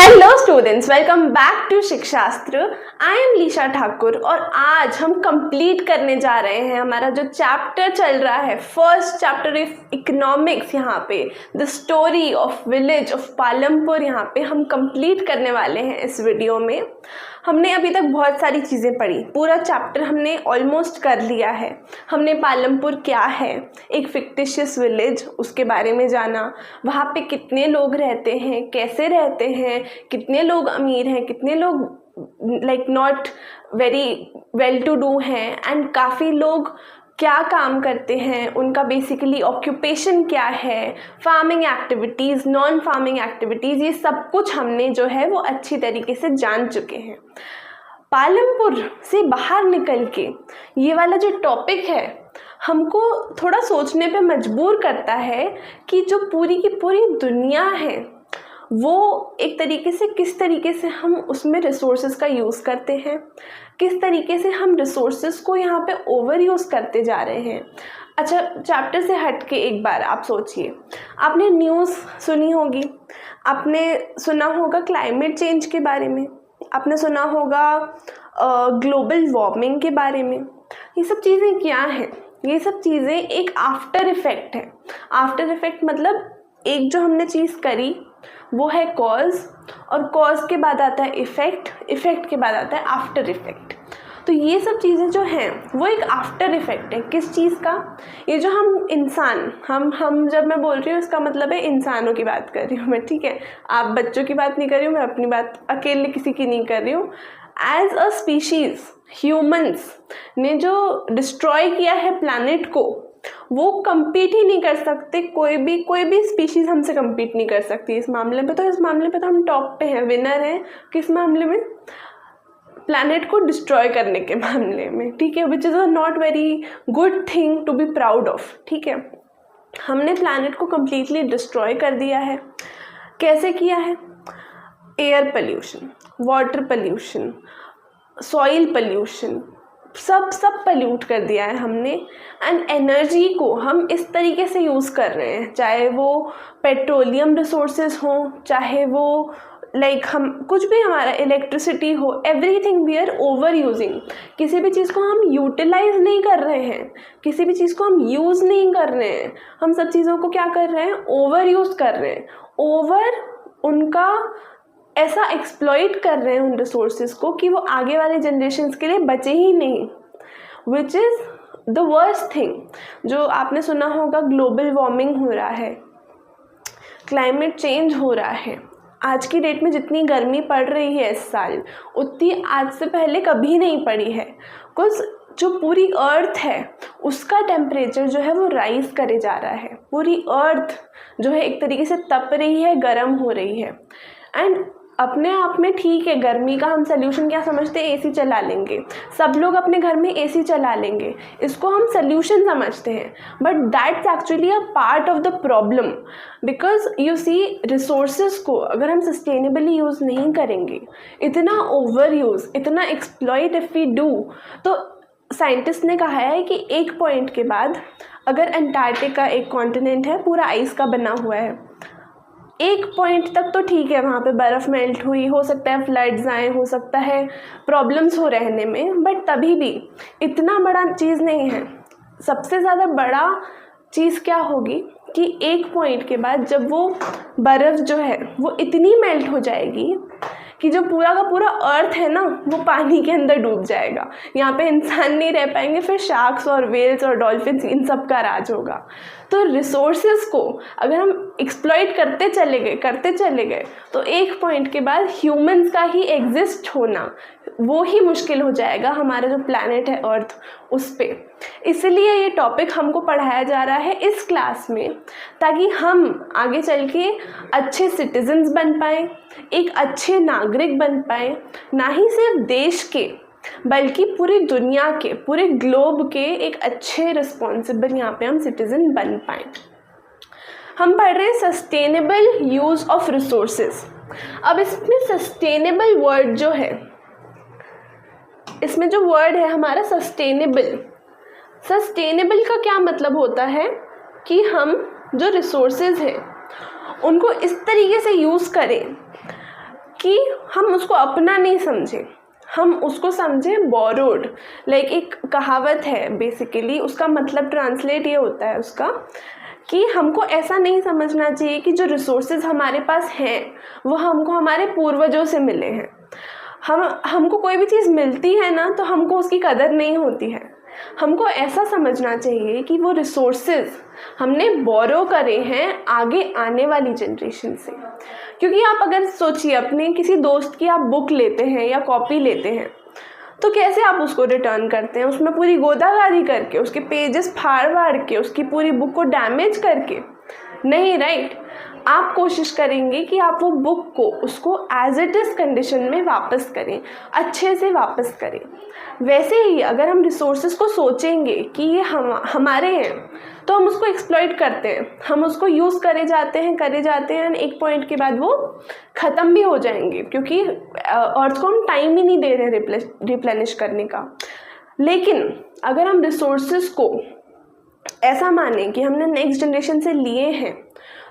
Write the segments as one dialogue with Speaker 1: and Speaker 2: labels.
Speaker 1: Hello students, welcome back to Shikshastra. I am Leesha Thakur और आज हम कंप्लीट करने जा रहे हैं हमारा जो चैप्टर चल रहा है, फर्स्ट चैप्टर ऑफ इकोनॉमिक्स। यहाँ पे the story of village of Palampur यहाँ पे हम कंप्लीट करने वाले हैं इस वीडियो में। हमने अभी तक बहुत सारी चीज़ें पढ़ी, पूरा चैप्टर हमने ऑलमोस्ट कर लिया है। हमने पालमपुर क्या है, एक फिक्टिशियस विलेज, उसके बारे में जाना, वहाँ पे कितने लोग रहते हैं, कैसे रहते हैं, कितने लोग अमीर हैं, कितने लोग like not very well to do हैं, एंड काफ़ी लोग क्या काम करते हैं, उनका बेसिकली ऑक्यूपेशन क्या है, farming activities, non farming activities, ये सब कुछ हमने जो है वो अच्छी तरीके से जान चुके हैं। पालमपुर से बाहर निकल के ये वाला जो टॉपिक है हमको थोड़ा सोचने पे मजबूर करता है कि जो पूरी की पूरी दुनिया है वो एक तरीके से किस तरीके से हम उसमें रिसोर्सेज का यूज़ करते हैं, किस तरीके से हम रिसोर्सेज को यहाँ पे ओवर यूज़ करते जा रहे हैं। अच्छा, चैप्टर से हट के एक बार आप सोचिए, आपने न्यूज़ सुनी होगी, आपने सुना होगा क्लाइमेट चेंज के बारे में, आपने सुना होगा ग्लोबल वार्मिंग के बारे में। ये सब चीज़ें क्या हैं? ये सब चीज़ें एक आफ्टर इफ़ेक्ट है। आफ्टर इफ़ेक्ट मतलब एक जो हमने चीज़ करी वो है कॉज, और कॉज के बाद आता है इफ़ेक्ट, इफ़ेक्ट के बाद आता है आफ्टर इफ़ेक्ट। तो ये सब चीज़ें जो हैं वो एक आफ्टर इफ़ेक्ट है। किस चीज़ का? ये जो हम इंसान, हम जब मैं बोल रही हूँ इसका मतलब है इंसानों की बात कर रही हूँ मैं, ठीक है? आप बच्चों की बात नहीं कर रही हूँ, मैं अपनी बात अकेले किसी की नहीं कर रही हूँ। एज अ स्पीशीज़ ह्यूमंस ने जो डिस्ट्रॉय किया है प्लैनेट को, वो compete ही नहीं कर सकते। कोई भी स्पीशीज़ हमसे compete नहीं कर सकती इस मामले पे। तो इस मामले पे तो हम टॉप पे हैं, विनर हैं। किस मामले में? प्लैनेट को डिस्ट्रॉय करने के मामले में, ठीक है? Which is a not very good thing to be proud of, ठीक है? हमने प्लैनेट को कम्प्लीटली डिस्ट्रॉय कर दिया है। कैसे किया है? Air pollution, water pollution, soil pollution, सब पल्यूट कर दिया है हमने। एंड एनर्जी को हम इस तरीके से यूज़ कर रहे हैं, चाहे वो पेट्रोलियम रिसोर्सेज हो, चाहे वो लाइक हम कुछ भी, हमारा इलेक्ट्रिसिटी हो, everything we are over using. किसी भी चीज़ को हम यूटिलाइज नहीं कर रहे हैं, किसी भी चीज़ को हम यूज़ नहीं कर रहे हैं, हम सब चीज़ों को क्या कर रहे हैं? ओवर यूज़ कर रहे हैं। ओवर उनका ऐसा एक्सप्लॉइट कर रहे हैं उन रिसोर्सेज को कि वो आगे वाले जनरेशन्स के लिए बचे ही नहीं, which is the worst thing. जो आपने सुना होगा ग्लोबल वार्मिंग हो रहा है, क्लाइमेट चेंज हो रहा है। आज की डेट में जितनी गर्मी पड़ रही है इस साल, उतनी आज से पहले कभी नहीं पड़ी है। कुछ जो पूरी अर्थ है उसका टेम्परेचर जो है वो राइज करे जा रहा है। पूरी अर्थ जो है एक तरीके से तप रही है, गर्म हो रही है। एंड अपने आप में ठीक है, गर्मी का हम सोल्यूशन क्या समझते हैं? एसी चला लेंगे, सब लोग अपने घर में एसी चला लेंगे, इसको हम सोल्यूशन समझते हैं। But that's actually a part of the problem, because you see resources को अगर हम सस्टेनेबली यूज़ नहीं करेंगे, इतना ओवर यूज़, इतना एक्सप्लॉइट इफ़ वी डू, तो साइंटिस्ट ने कहा है कि एक पॉइंट के बाद, अगर अंटार्कटिका एक कॉन्टिनेंट है पूरा आइस का बना हुआ है, एक पॉइंट तक तो ठीक है, वहाँ पे बर्फ़ मेल्ट हुई, हो सकता है फ्लड्स आए, हो सकता है प्रॉब्लम्स हो रहने में, बट तभी भी इतना बड़ा चीज़ नहीं है। सबसे ज़्यादा बड़ा चीज़ क्या होगी कि एक पॉइंट के बाद जब वो बर्फ़ जो है वो इतनी मेल्ट हो जाएगी कि जो पूरा का पूरा अर्थ है ना वो पानी के अंदर डूब जाएगा। यहाँ पे इंसान नहीं रह पाएंगे, फिर शार्क्स और वेल्स और डॉल्फिन्स इन सब का राज होगा। तो रिसोर्सेज को अगर हम एक्सप्लॉइट करते चले गए तो एक पॉइंट के बाद ह्यूमंस का ही एग्जिस्ट होना वो ही मुश्किल हो जाएगा, हमारा जो प्लैनेट है अर्थ उस पे। इसलिए ये टॉपिक हमको पढ़ाया जा रहा है इस क्लास में, ताकि हम आगे चल के अच्छे सिटीजन्स बन पाएँ, एक अच्छे नागरिक बन पाएँ, ना ही सिर्फ देश के बल्कि पूरी दुनिया के, पूरे ग्लोब के एक अच्छे रिस्पॉन्सिबल यहाँ पे हम सिटीज़न बन पाएँ। हम पढ़ रहे हैं सस्टेनेबल यूज़ ऑफ रिसोर्सेज। अब इसमें सस्टेनेबल वर्ड जो है, इसमें जो वर्ड है हमारा सस्टेनेबल, सस्टेनेबल का क्या मतलब होता है कि हम जो रिसोर्सेज हैं उनको इस तरीके से यूज़ करें कि हम उसको अपना नहीं समझें, हम उसको समझें बोरोड। लाइक एक कहावत है बेसिकली, उसका मतलब ट्रांसलेट ये होता है उसका कि हमको ऐसा नहीं समझना चाहिए कि जो रिसोर्सेज हमारे पास हैं वो हमको हमारे पूर्वजों से मिले हैं। हमको कोई भी चीज़ मिलती है ना तो हमको उसकी कदर नहीं होती है। हमको ऐसा समझना चाहिए कि वो रिसोर्सेज हमने बोरो करे हैं आगे आने वाली जनरेशन से। क्योंकि आप अगर सोचिए, अपने किसी दोस्त की आप बुक लेते हैं या कॉपी लेते हैं तो कैसे आप उसको रिटर्न करते हैं? उसमें पूरी गोदागारी करके, उसके पेजेस फाड़ के, उसकी पूरी बुक को डैमेज करके नहीं, राइट? आप कोशिश करेंगे कि आप वो बुक को उसको एज इट इज़ कंडीशन में वापस करें, अच्छे से वापस करें। वैसे ही अगर हम रिसोर्सेज को सोचेंगे कि ये हमारे हैं तो हम उसको एक्सप्लॉइट करते हैं, हम उसको यूज़ करे जाते हैं, एक पॉइंट के बाद वो ख़त्म भी हो जाएंगे, क्योंकि अर्थ को हम टाइम ही नहीं दे रहे रिप्लेनिश करने का। लेकिन अगर हम रिसोर्सेज को ऐसा माने कि हमने नेक्स्ट जनरेशन से लिए हैं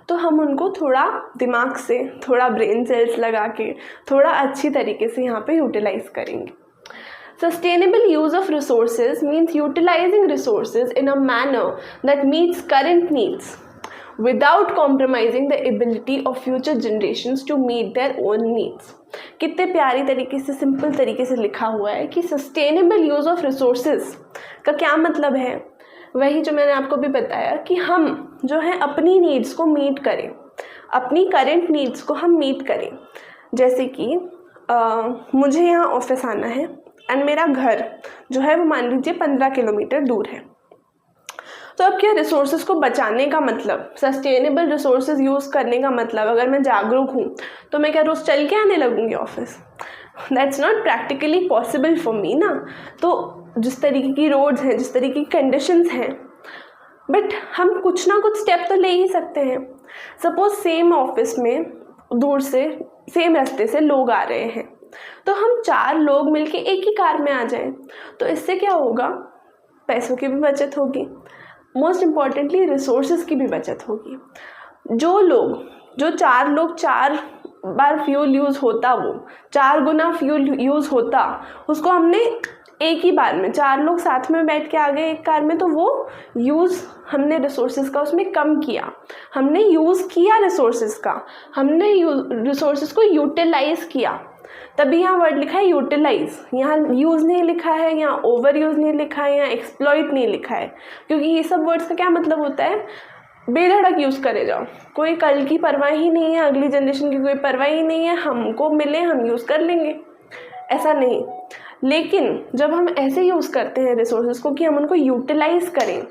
Speaker 1: तो हम उनको थोड़ा दिमाग से, थोड़ा ब्रेन सेल्स लगा के, थोड़ा अच्छी तरीके से यहाँ पे यूटिलाइज करेंगे। Sustainable use of resources means utilizing resources in a manner that meets current needs without compromising the ability of future generations to meet their own needs। कितने प्यारी तरीके से, सिंपल तरीके से लिखा हुआ है कि सस्टेनेबल यूज़ ऑफ रिसोर्सेज का क्या मतलब है। वही जो मैंने आपको भी बताया कि हम जो है अपनी नीड्स को मीट करें, अपनी करंट नीड्स को हम मीट करें। जैसे कि मुझे यहाँ ऑफिस आना है एंड मेरा घर जो है वो मान लीजिए 15 किलोमीटर दूर है। तो अब क्या रिसोर्सेज को बचाने का मतलब, सस्टेनेबल रिसोर्सेज यूज़ करने का मतलब, अगर मैं जागरूक हूँ तो मैं क्या रोज़ चल के आने लगूँगी office? That's not practically possible for me ना। तो जिस तरीके की रोड्स हैं, जिस तरीके की कंडीशंस हैं, बट हम कुछ ना कुछ स्टेप तो ले ही सकते हैं। सपोज सेम ऑफिस में दूर से सेम रास्ते से लोग आ रहे हैं तो हम 4 लोग मिलके एक ही कार में आ जाएं, तो इससे क्या होगा? पैसों की भी बचत होगी, मोस्ट इम्पॉर्टेंटली रिसोर्सेज की भी बचत होगी। जो 4 लोग 4 बार फ्यूल यूज़ होता, वो 4 गुना फ्यूल यूज़ होता, उसको हमने एक ही बार में 4 लोग साथ में बैठ के आ गए एक कार में, तो वो यूज़ हमने रिसोर्सेज का उसमें कम किया, हमने यूज़ किया रिसोर्सेज का, हमने रिसोर्सेज को यूटिलाइज किया। तभी यहाँ वर्ड लिखा है यूटिलाइज, यहाँ यूज़ नहीं लिखा है, यहाँ ओवर यूज़ नहीं लिखा है, यहाँ एक्सप्लॉइट नहीं लिखा है। क्योंकि ये सब वर्ड्स का क्या मतलब होता है? बेधड़क यूज़ करे जाओ, कोई कल की परवाह ही नहीं है, अगली जनरेशन की कोई परवाह ही नहीं है, हमको मिले हम यूज़ कर लेंगे, ऐसा नहीं। लेकिन जब हम ऐसे यूज़ करते हैं रिसोर्सेज को कि हम उनको यूटिलाइज करें,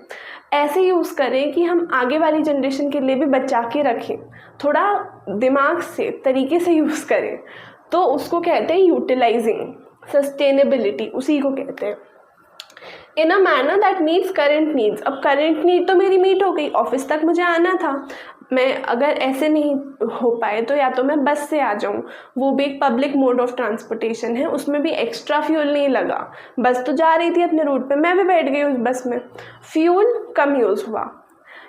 Speaker 1: ऐसे यूज़ करें कि हम आगे वाली जनरेशन के लिए भी बचा के रखें, थोड़ा दिमाग से, तरीके से यूज़ करें, तो उसको कहते हैं यूटिलाइजिंग, सस्टेनेबिलिटी उसी को कहते हैं। In a manner that meets current needs. अब करेंट नीड तो मेरी मीट हो गई, ऑफिस तक मुझे आना था, मैं अगर ऐसे नहीं हो पाए तो या तो मैं बस से आ जाऊँ, वो भी एक पब्लिक मोड ऑफ ट्रांसपोर्टेशन है, उसमें भी एक्स्ट्रा फ्यूल नहीं लगा, बस तो जा रही थी अपने रूट पे, मैं भी बैठ गई उस बस में, फ्यूल कम यूज़ हुआ।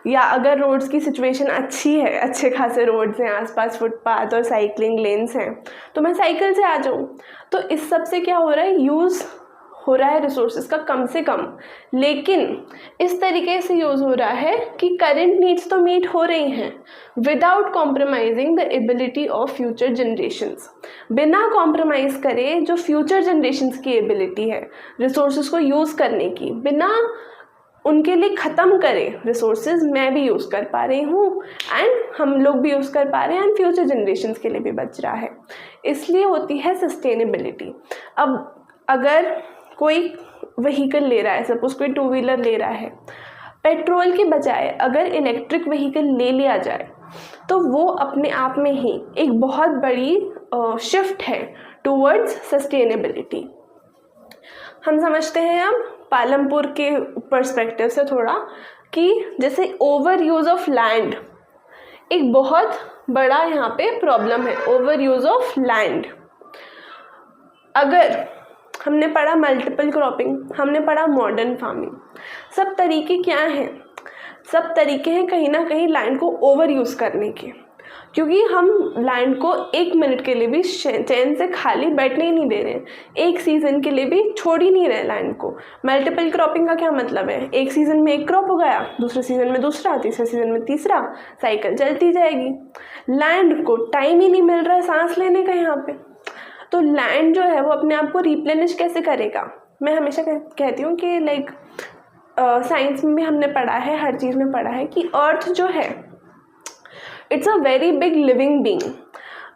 Speaker 1: या अगर रोड्स की सिचुएशन अच्छी है, अच्छे खासे रोड्स हैं, आसपास फुटपाथ और साइकिलिंग लेन्स हैं, तो मैं साइकिल से आ जाऊँ। तो इस सब से क्या हो रहा है? यूज़ हो रहा है रिसोर्सेज का कम से कम, लेकिन इस तरीके से यूज़ हो रहा है कि करंट नीड्स तो मीट हो रही हैं without compromising the ability of future generations. बिना कॉम्प्रोमाइज़ करे जो फ्यूचर जनरेशंस की एबिलिटी है रिसोर्सेज को यूज़ करने की, बिना उनके लिए ख़त्म करें रिसोर्सेज, मैं भी यूज़ कर पा रही हूँ एंड हम लोग भी यूज़ कर पा रहे हैं एंड फ्यूचर जनरेशंस के लिए भी बच रहा है, इसलिए होती है सस्टेनेबिलिटी। अब अगर कोई व्हीकल ले रहा है, सपोज कोई 2 व्हीलर ले रहा है, पेट्रोल के बजाय अगर इलेक्ट्रिक व्हीकल ले लिया जाए तो वो अपने आप में ही एक बहुत बड़ी शिफ्ट है टूवर्ड्स सस्टेनेबिलिटी। हम समझते हैं अब पालमपुर के पर्सपेक्टिव से थोड़ा कि जैसे ओवर यूज़ ऑफ लैंड एक बहुत बड़ा यहाँ पे प्रॉब्लम है, ओवर यूज़ ऑफ लैंड। अगर हमने पढ़ा मल्टीपल क्रॉपिंग, हमने पढ़ा मॉडर्न फार्मिंग, सब तरीके क्या हैं? सब तरीके हैं कहीं ना कहीं लैंड को ओवर यूज़ करने के। क्योंकि हम लैंड को 1 मिनट के लिए भी चैन से खाली बैठने ही नहीं दे रहे हैं, एक सीज़न के लिए भी छोड़ ही नहीं रहे लैंड को। मल्टीपल क्रॉपिंग का क्या मतलब है, एक सीज़न में एक क्रॉप उगाया, दूसरे सीज़न में दूसरा, तीसरे सीज़न में तीसरा, साइकिल चलती जाएगी। लैंड को टाइम ही नहीं मिल रहा है सांस लेने का यहाँ पे। तो लैंड जो है वो अपने आप को रिप्लेनिश कैसे करेगा। मैं हमेशा कहती हूँ कि लाइक साइंस में भी हमने पढ़ा है, हर चीज़ में पढ़ा है कि अर्थ जो है it's a very big living being.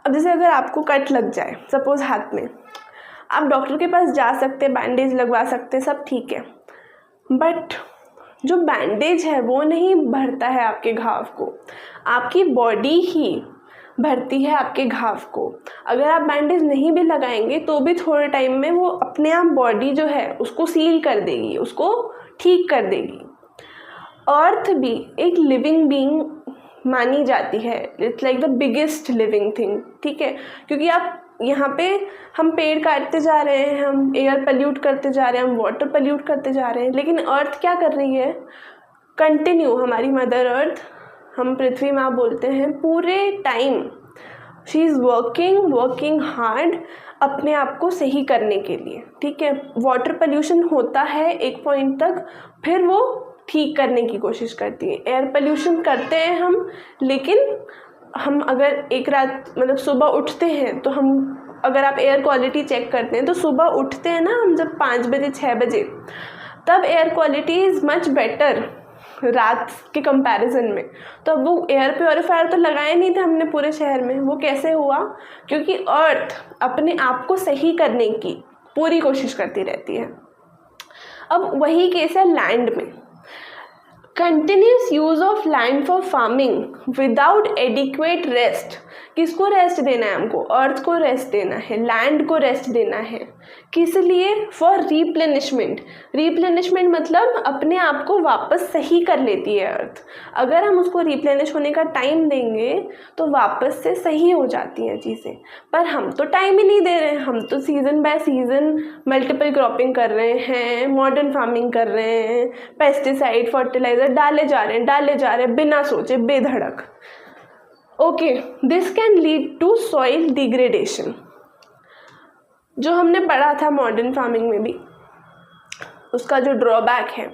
Speaker 1: अब जैसे अगर आपको कट लग जाए सपोज हाथ में, आप डॉक्टर के पास जा सकते हैं, बैंडेज लगवा सकते हैं, सब ठीक है, बट जो बैंडेज है वो नहीं भरता है आपके घाव को, आपकी बॉडी ही भरती है आपके घाव को। अगर आप बैंडेज नहीं भी लगाएंगे तो भी थोड़े टाइम में वो अपने आप बॉडी जो है उसको सील कर देगी, उसको ठीक कर देगी। अर्थ भी एक लिविंग बीइंग मानी जाती है, it's like the biggest living thing, ठीक है। क्योंकि आप यहाँ पे हम पेड़ काटते जा रहे हैं, हम एयर पल्यूट करते जा रहे हैं, हम वाटर पल्यूट करते जा रहे हैं, लेकिन अर्थ क्या कर रही है, कंटिन्यू, हमारी मदर अर्थ, हम पृथ्वी माँ बोलते हैं, पूरे time she is working hard अपने आप को सही करने के लिए, ठीक है। वाटर पल्यूशन होता है एक पॉइंट तक, फिर वो ठीक करने की कोशिश करती है। एयर पल्यूशन करते हैं हम, लेकिन हम अगर एक रात मतलब सुबह उठते हैं तो हम, अगर आप एयर क्वालिटी चेक करते हैं तो सुबह उठते हैं ना हम जब 5 बजे 6 बजे, तब air quality is much better रात के कंपैरिजन में। तो अब वो एयर प्योरीफायर तो लगाए नहीं थे हमने पूरे शहर में, वो कैसे हुआ, क्योंकि अर्थ अपने आप को सही करने की पूरी कोशिश करती रहती है। अब वही केस है लैंड में। Continuous use of land for farming without adequate rest. किसको रेस्ट देना है हमको, अर्थ को रेस्ट देना है, लैंड को रेस्ट देना है, किस लिए, फॉर रिप्लेनिशमेंट। रिप्लेनिशमेंट मतलब अपने आप को वापस सही कर लेती है अर्थ। अगर हम उसको रिप्लेनिश होने का टाइम देंगे तो वापस से सही हो जाती हैं चीज़ें, पर हम तो टाइम ही नहीं दे रहे हैं। हम तो season by season multiple cropping कर रहे हैं, मॉडर्न फार्मिंग कर रहे हैं, पेस्टिसाइड फर्टिलाइज़र डाले जा रहे हैं बिना सोचे बेधड़क। Okay, this can lead to soil degradation, जो हमने पढ़ा था मॉडर्न फार्मिंग में भी। उसका जो ड्रॉबैक है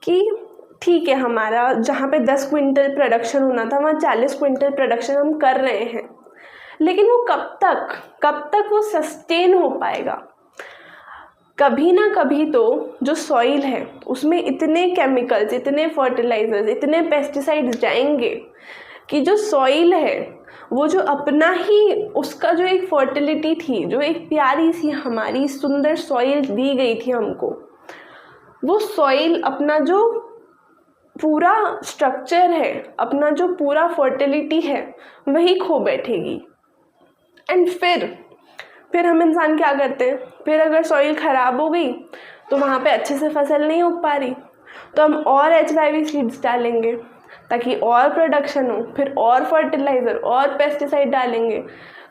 Speaker 1: कि ठीक है, हमारा जहाँ पे 10 क्विंटल प्रोडक्शन होना था वहाँ 40 क्विंटल प्रोडक्शन हम कर रहे हैं, लेकिन वो कब तक वो सस्टेन हो पाएगा। कभी ना कभी तो जो सॉइल है उसमें इतने केमिकल्स, इतने फर्टिलाइजर्स, इतने पेस्टिसाइड्स जाएंगे कि जो सॉइल है वो जो अपना ही, उसका जो एक फर्टिलिटी थी, जो एक प्यारी सी हमारी सुंदर सॉइल दी गई थी हमको, वो सॉइल अपना जो पूरा स्ट्रक्चर है, अपना जो पूरा फर्टिलिटी है, वही खो बैठेगी। एंड फिर हम इंसान क्या करते हैं, फिर अगर सॉइल ख़राब हो गई तो वहाँ पे अच्छे से फसल नहीं उग पा रही, तो हम और HYV सीड्स डालेंगे ताकि और प्रोडक्शन हो, फिर और फर्टिलाइज़र और पेस्टिसाइड डालेंगे।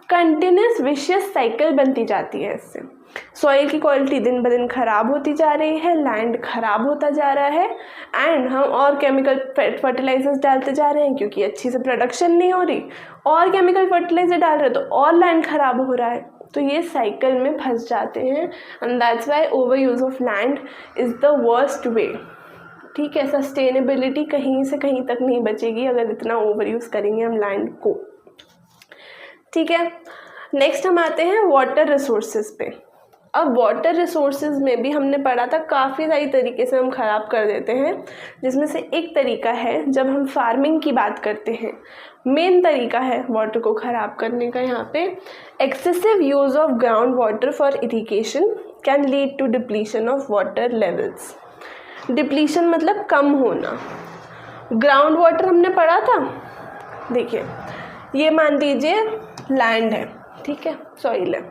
Speaker 1: कंटिन्यूस विशियस साइकिल बनती जाती है इससे। सॉइल की क्वालिटी दिन ब दिन ख़राब होती जा रही है, लैंड ख़राब होता जा रहा है, एंड हम और केमिकल फर्टिलाइजर्स डालते जा रहे हैं क्योंकि अच्छी से प्रोडक्शन नहीं हो रही, और केमिकल फर्टिलाइजर डाल रहे हैं तो और लैंड ख़राब हो रहा है। तो ये साइकिल में फंस जाते हैं, and that's why over use of land is the worst way, ठीक है। सस्टेनेबिलिटी कहीं से कहीं तक नहीं बचेगी अगर इतना ओवर यूज़ करेंगे हम लैंड को, ठीक है। नेक्स्ट हम आते हैं वाटर रिसोर्सेज पे। अब वाटर रिसोर्सेज में भी हमने पढ़ा था काफ़ी सारी तरीके से हम ख़राब कर देते हैं, जिसमें से एक तरीका है जब हम फार्मिंग की बात करते हैं, मेन तरीका है वाटर को ख़राब करने का यहाँ पे, excessive use of ground water for irrigation can lead to depletion of water levels. Depletion मतलब कम होना। ग्राउंड वाटर हमने पढ़ा था, देखिए ये मान लीजिए लैंड है, ठीक है, सॉइल है,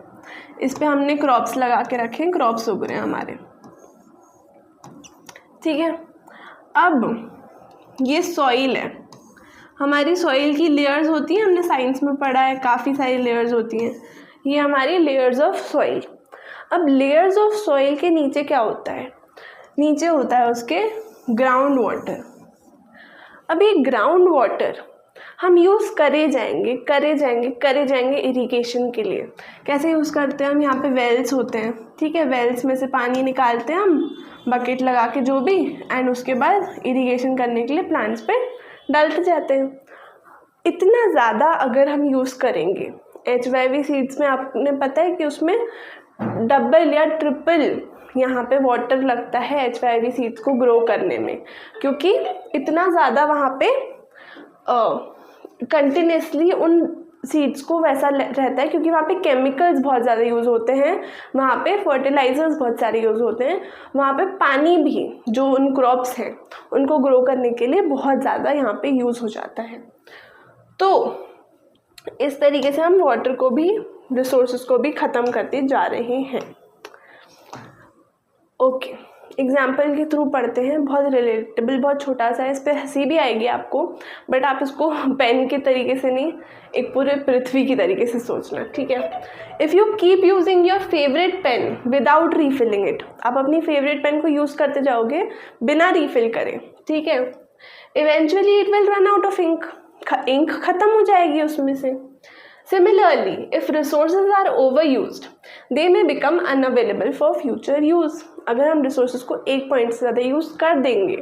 Speaker 1: इस पे हमने क्रॉप्स लगा के रखे, क्रॉप्स उग रहे हैं हमारे, ठीक है। अब ये सॉइल है, हमारी सॉइल की लेयर्स होती हैं, हमने साइंस में पढ़ा है, काफ़ी सारी लेयर्स होती हैं, ये हमारी लेयर्स ऑफ सॉइल। अब लेयर्स ऑफ सॉइल के नीचे क्या होता है, नीचे होता है उसके ग्राउंड वाटर। अब ये ग्राउंड वाटर हम यूज़ करे जाएंगे इरिगेशन के लिए। कैसे यूज़ करते हैं हम, यहाँ पे वेल्स होते हैं, ठीक है, वेल्स में से पानी निकालते हैं हम बकेट लगा के जो भी, एंड उसके बाद इरिगेशन करने के लिए प्लांट्स पे डालते जाते हैं। इतना ज़्यादा अगर हम यूज़ करेंगे HYV सीड्स में, आपने पता है कि उसमें डबल या ट्रिपल यहाँ पे वाटर लगता है HYV सीड्स को ग्रो करने में, क्योंकि इतना ज़्यादा वहाँ पे कंटिन्यूसली उन सीड्स को वैसा रहता है, क्योंकि वहाँ पे केमिकल्स बहुत ज़्यादा यूज़ होते हैं, वहाँ पे फर्टिलाइजर्स बहुत सारे यूज़ होते हैं, वहाँ पे पानी भी जो उन क्रॉप्स हैं उनको ग्रो करने के लिए बहुत ज़्यादा यहाँ पे यूज़ हो जाता है। तो इस तरीके से हम वाटर को भी, रिसोर्सेज को भी ख़त्म करते जा रहे हैं। ओके, एग्जाम्पल के थ्रू पढ़ते हैं, बहुत रिलेटेबल, बहुत छोटा सा है, इस पर हंसी भी आएगी आपको, बट आप इसको पेन के तरीके से नहीं, एक पूरे पृथ्वी की तरीके से सोचना, ठीक है। If you keep using your favourite pen without refilling it, आप अपनी फेवरेट पेन को यूज़ करते जाओगे बिना रीफिल करें, ठीक है, eventually it will run out of ink, ink खत्म हो जाएगी उसमें से। Similarly, if resources are overused, they may become unavailable for future use. अगर हम रिसोर्सेज को एक पॉइंट से ज़्यादा यूज़ कर देंगे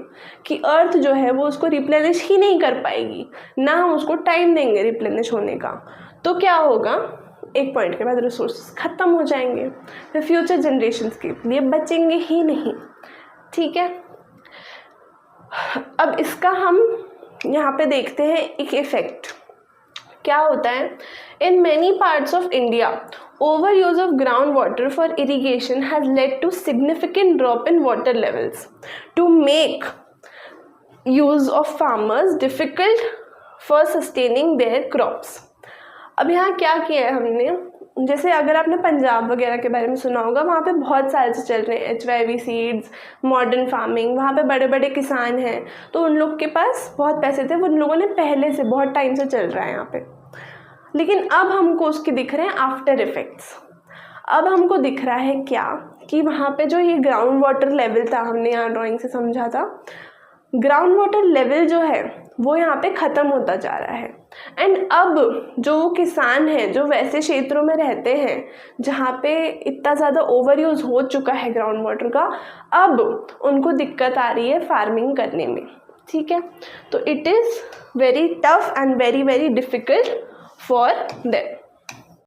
Speaker 1: कि अर्थ जो है वो उसको रिप्लेनिश ही नहीं कर पाएगी, ना हम उसको टाइम देंगे रिप्लेनिश होने का, तो क्या होगा, एक पॉइंट के बाद रिसोर्सेज ख़त्म हो जाएंगे, फिर फ्यूचर जनरेशन्स के लिए बचेंगे ही नहीं, ठीक है। अब इसका हम यहाँ पे देखते हैं एक इफ़ेक्ट क्या होता है। In many parts of India over use of ground water for irrigation has led to significant drop in water levels to make use of farmers difficult for sustaining their crops. अब यहाँ क्या किया है हमने, जैसे अगर आपने पंजाब वगैरह के बारे में सुना होगा, वहाँ पे बहुत साल से चल रहे हैं HYV सीड्स, मॉडर्न फार्मिंग, वहाँ पे बड़े बड़े किसान हैं, तो उन लोग के पास बहुत पैसे थे, उन लोगों ने पहले से बहुत टाइम से चल रहा है यहाँ पे, लेकिन अब हमको उसके दिख रहे हैं आफ्टर इफेक्ट्स। अब हमको दिख रहा है क्या कि वहाँ पे जो ये ग्राउंड वाटर लेवल था, हमने यहाँ ड्राइंग से समझा था, ग्राउंड वाटर लेवल जो है वो यहाँ पे ख़त्म होता जा रहा है। एंड अब जो किसान हैं जो वैसे क्षेत्रों में रहते हैं जहाँ पे इतना ज़्यादा ओवर यूज़ हो चुका है ग्राउंड वाटर का, अब उनको दिक्कत आ रही है फार्मिंग करने में, ठीक है। तो it is very tough and very very difficult for them.